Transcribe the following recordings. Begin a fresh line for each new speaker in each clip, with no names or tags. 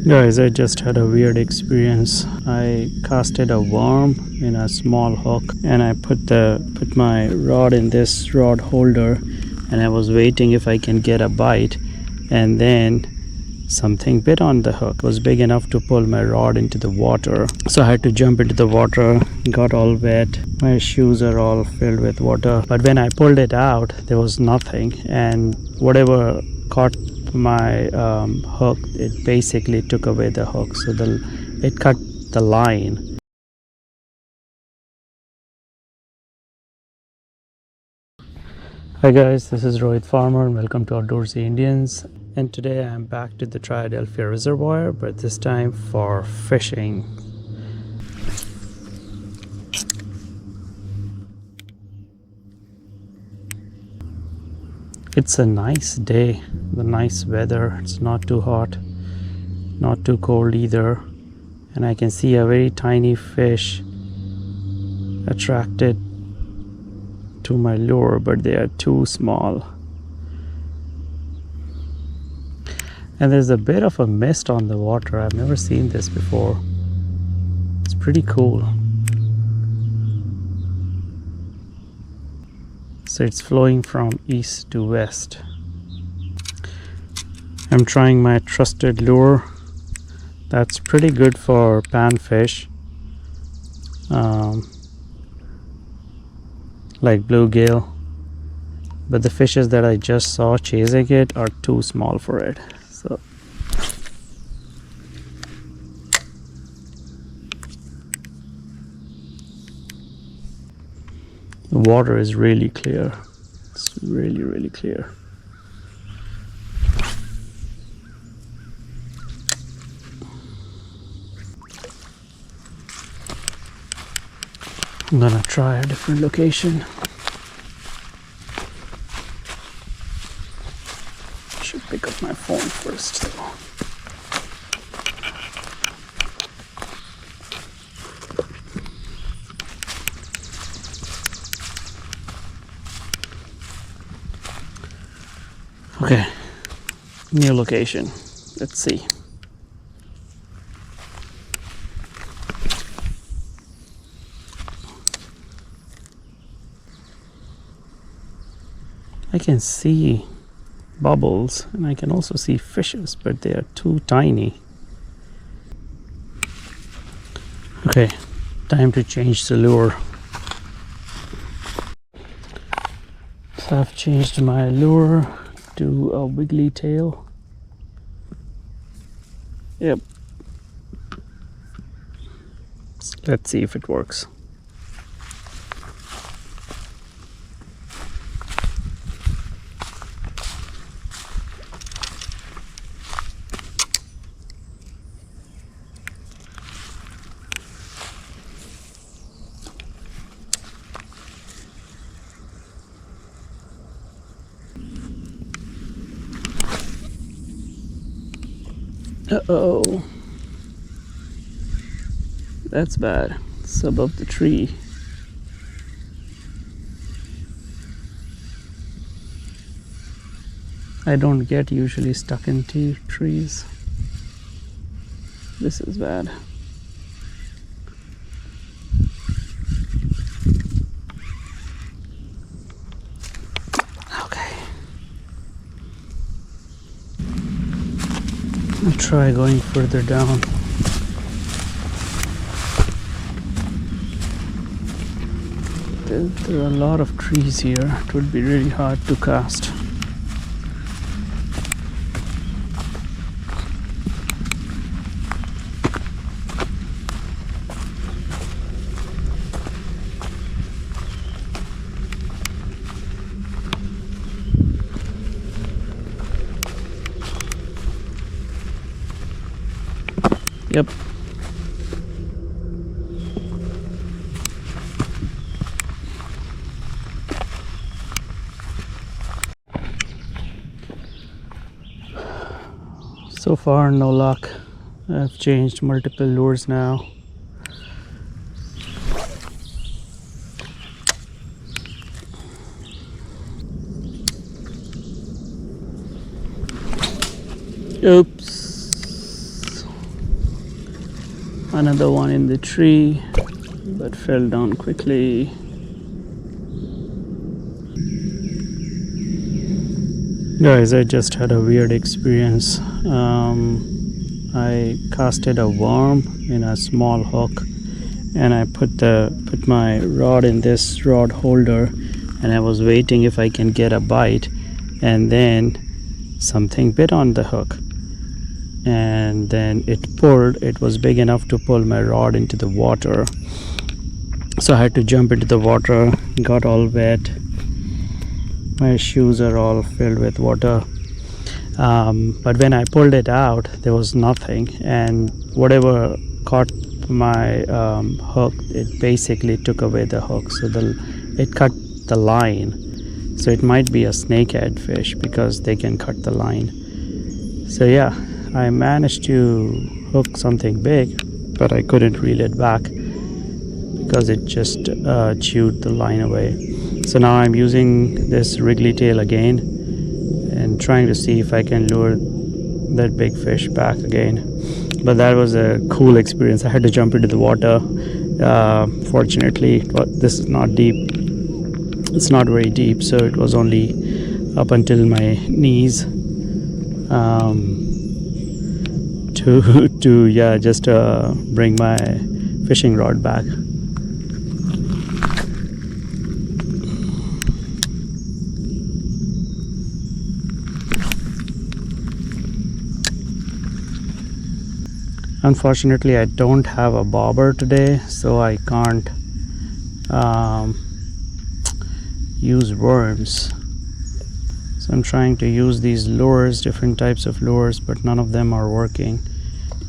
Guys, I just had a weird experience. I casted a worm in a small hook and I put my rod in this rod holder and I was waiting if I can get a bite, and then something bit on the hook. It was big enough to pull my rod into the water. So I had to jump into the water, got all wet. My shoes are all filled with water. But when I pulled it out, there was nothing, and whatever caught my hook, it basically took away the hook, so it cut the line. Hi guys, this is Rohit Farmer and welcome to Outdoorsy Indians, and today I'm back to the Triadelphia Reservoir, but this time for fishing. It's a nice day, the nice weather. It's not too hot, not too cold either, and I can see a very tiny fish attracted to my lure, but they are too small. And there's a bit of a mist on the water. I've never seen this before. It's pretty cool. So it's flowing from east to west. I'm trying my trusted lure. That's pretty good for panfish, like bluegill. But the fishes that I just saw chasing it are too small for it. So the water is really clear. It's really, really clear. I'm gonna try a different location. Should pick up my phone first though. Okay, new location. Let's see. I can see bubbles and I can also see fishes, but they are too tiny. Okay, time to change the lure. So I've changed my lure to a wiggly tail. Yep. Let's see if it works. Uh-oh. That's bad. It's above the tree. I don't get usually stuck in trees. This is bad. I'll try going further down. There are a lot of trees here. It would be really hard to cast. Yep. So far, no luck. I've changed multiple lures now. Oops. Another one in the tree, but fell down quickly. Guys, I just had a weird experience. I casted a worm in a small hook, and I put my rod in this rod holder, and I was waiting if I can get a bite, and then something bit on the hook, and then it pulled. It was big enough to pull my rod into the water, so I had to jump into the water. Got all wet. My shoes are all filled with water. But when I pulled it out, there was nothing, and whatever caught my hook, it basically took away the hook, so it cut the line. So it might be a snakehead fish because they can cut the line. So yeah, I managed to hook something big, but I couldn't reel it back because it just chewed the line away. So now I'm using this wriggly tail again and trying to see if I can lure that big fish back again. But that was a cool experience. I had to jump into the water. Fortunately, this is not deep. It's not very deep, so it was only up until my knees. Just bring my fishing rod back. Unfortunately, I don't have a bobber today, so I can't use worms. So I'm trying to use these lures, different types of lures, but none of them are working.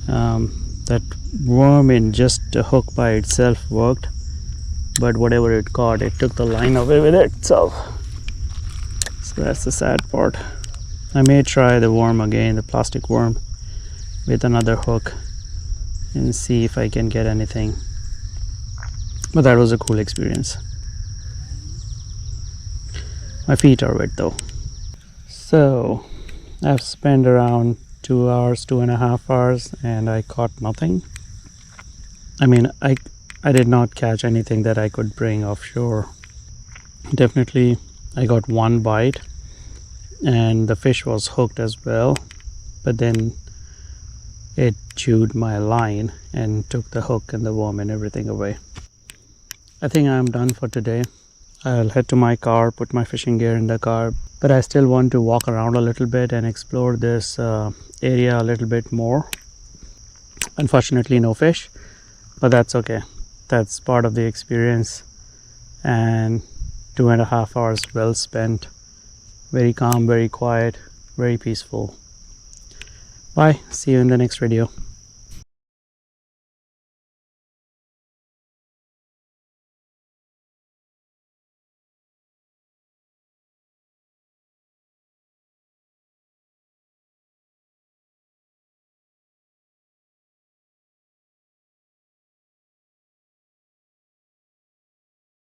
That worm in just a hook by itself worked, but whatever it caught, it took the line away with itself. So that's the sad part. I may try the worm again, the plastic worm, with another hook and see if I can get anything. But that was a cool experience. My feet are wet though. So I've spent around 2 hours, 2.5 hours, and I caught nothing. I mean, I did not catch anything that I could bring offshore. Definitely I got one bite, and the fish was hooked as well, but then it chewed my line and took the hook and the worm and everything away. I think I'm done for today. I'll head to my car, put my fishing gear in the car, but I still want to walk around a little bit and explore this area a little bit more. Unfortunately, no fish, but that's okay. That's part of the experience, and 2.5 hours well spent. Very calm, very quiet, very peaceful. Bye. See you in the next video.